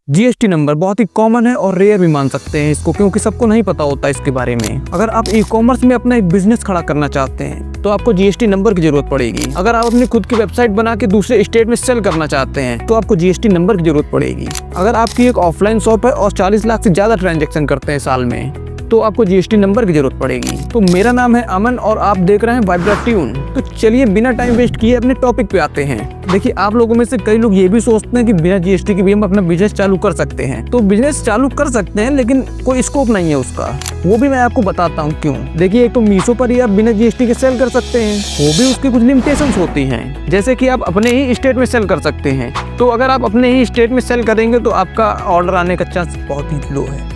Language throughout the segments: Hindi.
जीएसटी नंबर बहुत ही कॉमन है और रेयर भी मान सकते हैं इसको, क्योंकि सबको नहीं पता होता इसके बारे में। अगर आप ई कॉमर्स में अपना एक बिजनेस खड़ा करना चाहते हैं तो आपको जीएसटी नंबर की जरूरत पड़ेगी। अगर आप अपनी खुद की वेबसाइट बना के दूसरे स्टेट में सेल करना चाहते हैं तो आपको जीएसटी नंबर की जरूरत पड़ेगी। अगर आपकी एक ऑफलाइन शॉप है और 40 लाख से ज्यादा ट्रांजैक्शन करते हैं साल में तो आपको जीएसटी नंबर की जरूरत पड़ेगी। तो मेरा नाम है अमन और आप देख रहे हैं वाइब्रा ट्यून। तो चलिए बिना टाइम वेस्ट किए अपने टॉपिक पे आते हैं। देखिए, आप लोगों में से कई लोग ये भी सोचते हैं कि बिना जीएसटी के भी हम अपना बिजनेस चालू कर सकते हैं। तो बिजनेस चालू कर सकते हैं लेकिन कोई स्कोप नहीं है उसका, वो भी मैं आपको बताता हूँ क्यों। देखिए, एक तो मीशो पर ही आप बिना जीएसटी के सेल कर सकते हैं, वो भी उसकी कुछ लिमिटेशंस होती हैं, जैसे कि आप अपने ही स्टेट में सेल कर सकते हैं। तो अगर आप अपने ही स्टेट में सेल करेंगे तो आपका ऑर्डर आने का चांस बहुत ही लो है।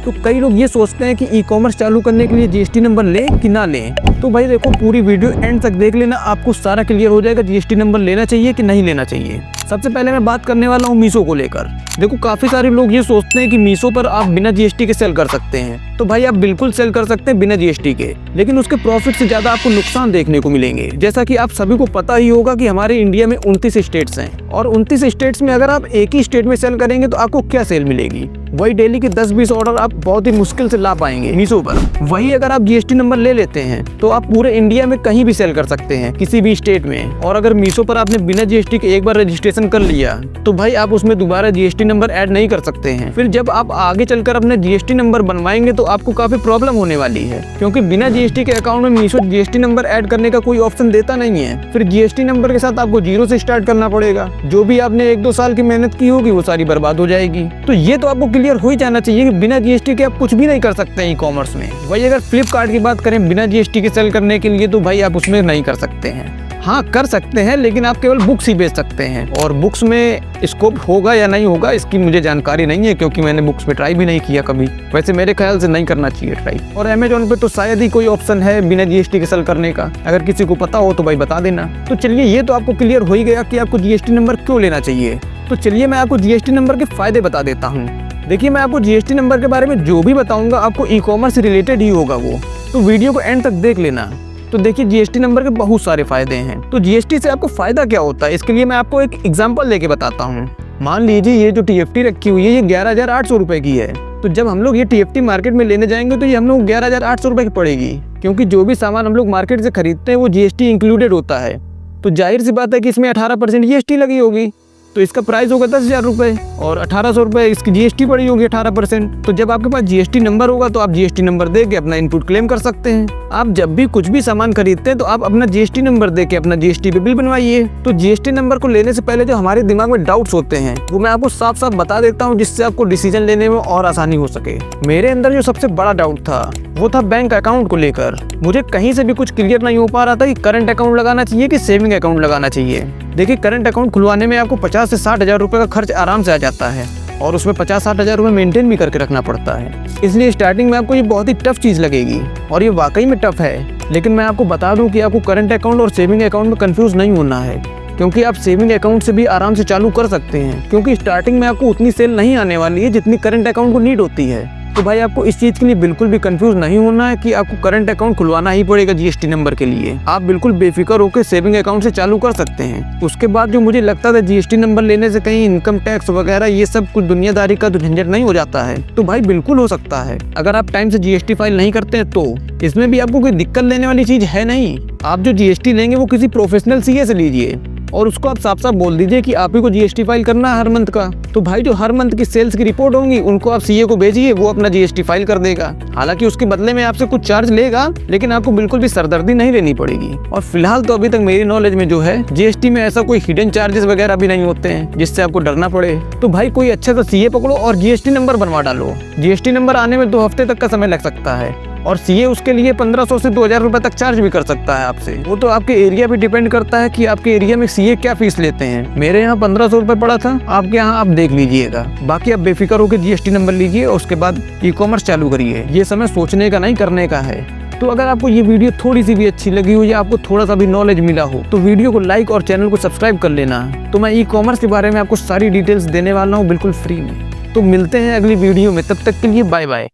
तो कई लोग ये सोचते हैं कि ई कॉमर्स चालू करने के लिए जीएसटी नंबर लें कि ना लें। तो भाई देखो, पूरी वीडियो एंड तक देख लेना, आपको सारा क्लियर हो जाएगा जीएसटी नंबर लेना चाहिए कि नहीं लेना चाहिए। सबसे पहले मैं बात करने वाला हूँ मीशो को लेकर। देखो, काफी सारे लोग ये सोचते हैं कि मीशो पर आप बिना जीएसटी के सेल कर सकते हैं। तो भाई आप बिल्कुल सेल कर सकते हैं बिना जीएसटी के, लेकिन उसके प्रॉफिट से ज्यादा आपको नुकसान देखने को मिलेंगे। जैसा कि आप सभी को पता ही होगा कि हमारे इंडिया में 29 स्टेट्स हैं और 29 स्टेट्स में अगर आप एक ही स्टेट में सेल करेंगे तो आपको क्या सेल मिलेगी? वही डेली के 10-20 ऑर्डर आप बहुत ही मुश्किल से ला पाएंगे मीशो पर। वही अगर आप जीएसटी नंबर ले लेते हैं तो आप पूरे इंडिया में कहीं भी सेल कर सकते हैं, किसी भी स्टेट में। और अगर मीशो पर आपने बिना जीएसटी के एक बार रजिस्ट्रेशन कर लिया तो भाई आप उसमें दोबारा जीएसटी नंबर ऐड नहीं कर सकते हैं। फिर जब आप आगे चलकर अपने जीएसटी नंबर बनवाएंगे तो आपको काफी प्रॉब्लम होने वाली है, क्योंकि बिना जीएसटी के अकाउंट में मीशो जीएसटी नंबर ऐड करने का कोई ऑप्शन देता नहीं है। फिर जीएसटी नंबर के साथ आपको जीरो से स्टार्ट करना पड़ेगा। जो भी आपने 1-2 साल की मेहनत की होगी वो सारी बर्बाद हो जाएगी। तो ये तो आपको क्लियर हो ही जाना चाहिए कि बिना जीएसटी के आप कुछ भी नहीं कर सकते हैं ई कॉमर्स में। वही अगर फ्लिपकार्ट की बात करें बिना जीएसटी के सेल करने के लिए तो भाई आप उसमें नहीं कर सकते हैं। हाँ, कर सकते हैं, लेकिन आप केवल बुक्स ही बेच सकते हैं, और बुक्स में स्कोप होगा या नहीं होगा इसकी मुझे जानकारी नहीं है, क्योंकि मैंने बुक्स पे ट्राई भी नहीं किया कभी। वैसे मेरे ख्याल से नहीं करना चाहिए ट्राई। और अमेजोन पे तो शायद ही कोई ऑप्शन है बिना जीएसटी के सेल करने का। अगर किसी को पता हो तो भाई बता देना। तो चलिए, ये तो आपको क्लियर हो ही गया कि आपको जीएसटी नंबर क्यों लेना चाहिए। तो चलिए मैं आपको जीएसटी नंबर के फायदे बता देता हूँ। देखिए, मैं आपको जीएसटी नंबर के बारे में जो भी बताऊंगा आपको ई कॉमर्स से रिलेटेड ही होगा वो, तो वीडियो को एंड तक देख लेना। तो देखिए, जीएसटी नंबर के बहुत सारे फायदे हैं। तो जीएसटी से आपको फायदा क्या होता है इसके लिए मैं आपको एक एग्जांपल लेके बताता हूँ। मान लीजिए ये जो टीएफटी रखी हुई है ये 11,800 रुपए की है। तो जब हम लोग ये टीएफटी मार्केट में लेने जाएंगे तो ये हम लोग 11,800 रुपए की पड़ेगी, क्योंकि जो भी सामान हम लोग मार्केट से खरीदते हैं वो जीएसटी इंक्लूडेड होता है। तो जाहिर सी बात है कि इसमें 18% जीएसटी लगी होगी, तो इसका प्राइस होगा 10,000 रुपये और 1,800 रुपये इसकी जीएसटी पड़ी होगी 18%। तो जब आपके पास जीएसटी नंबर होगा तो आप जीएसटी नंबर दे के अपना इनपुट क्लेम कर सकते हैं। आप जब भी कुछ भी सामान खरीदते हैं तो आप अपना जीएसटी नंबर दे के अपना जीएसटी पे बिल बनवाइए। तो जीएसटी नंबर को लेने से पहले जो हमारे दिमाग में डाउट्स होते हैं वो मैं आपको साफ साफ बता देता हूँ, जिससे आपको डिसीजन लेने में और आसानी हो सके। मेरे अंदर जो सबसे बड़ा डाउट था वो था बैंक अकाउंट को लेकर। मुझे कहीं से भी कुछ क्लियर नहीं हो पा रहा था कि करंट अकाउंट लगाना चाहिए कि सेविंग अकाउंट लगाना चाहिए। देखिए, करंट अकाउंट खुलवाने में आपको 50 से 60,000 रुपये का खर्च आराम से आ जाता है और उसमें 50-60 हज़ार रुपये मेंटेन भी करके रखना पड़ता है। इसलिए स्टार्टिंग में आपको ये बहुत ही टफ चीज़ लगेगी और ये वाकई में टफ है। लेकिन मैं आपको बता दूं कि आपको करंट अकाउंट और सेविंग अकाउंट में कंफ्यूज नहीं होना है, क्योंकि आप सेविंग अकाउंट से भी आराम से चालू कर सकते हैं, क्योंकि स्टार्टिंग में आपको उतनी सेल नहीं आने वाली है जितनी करंट अकाउंट को नीड होती है। तो भाई आपको इस चीज़ के लिए बिल्कुल भी कंफ्यूज नहीं होना है कि आपको करंट अकाउंट खुलवाना ही पड़ेगा जीएसटी नंबर के लिए। आप बिल्कुल बेफिक्र होकर सेविंग अकाउंट से चालू कर सकते हैं। उसके बाद जो मुझे लगता था जीएसटी नंबर लेने से कहीं इनकम टैक्स वगैरह ये सब कुछ दुनियादारी का तो झंझट नहीं हो जाता है, तो भाई बिल्कुल हो सकता है। अगर आप टाइम से जीएसटी फाइल नहीं करते हैं तो इसमें भी आपको कोई दिक्कत लेने वाली चीज़ है नहीं। आप जो जीएसटी लेंगे वो किसी प्रोफेशनल सीए से लीजिए और उसको आप साफ साफ बोल दीजिए कि आप ही को जीएसटी फाइल करना है हर मंथ का। तो भाई जो हर मंथ की सेल्स की रिपोर्ट होंगी उनको आप सीए को भेजिए, वो अपना जीएसटी फाइल कर देगा। हालांकि उसके बदले में आपसे कुछ चार्ज लेगा, लेकिन आपको बिल्कुल भी सरदर्दी नहीं लेनी पड़ेगी। और फिलहाल तो अभी तक मेरी नॉलेज में जो है जीएसटी में ऐसा कोई हिडन चार्जेस वगैरह भी नहीं होते हैं जिससे आपको डरना पड़े। तो भाई कोई अच्छा सा सीए पकड़ो और जीएसटी नंबर बनवा डालो। जीएसटी नंबर आने में 2 हफ्ते तक का समय लग सकता है और सीए उसके लिए 1500 से 2,000 रुपये तक चार्ज भी कर सकता है आपसे। वो तो आपके एरिया पे डिपेंड करता है कि आपके एरिया में सीए क्या फीस लेते हैं। मेरे यहाँ 1500 रुपये पड़ा था, आपके यहाँ आप देख लीजिएगा। बाकी आप बेफिक्र होकर जीएसटी नंबर लीजिए और उसके बाद ई कॉमर्स चालू करिए। ये समय सोचने का नहीं, करने का है। तो अगर आपको ये वीडियो थोड़ी सी भी अच्छी लगी हो या आपको थोड़ा सा भी नॉलेज मिला हो तो वीडियो को लाइक और चैनल को सब्सक्राइब कर लेना। तो मैं ई कॉमर्स के बारे में आपको सारी डिटेल्स देने वाला हूँ बिल्कुल फ्री में। तो मिलते हैं अगली वीडियो में, तब तक के लिए बाय बाय।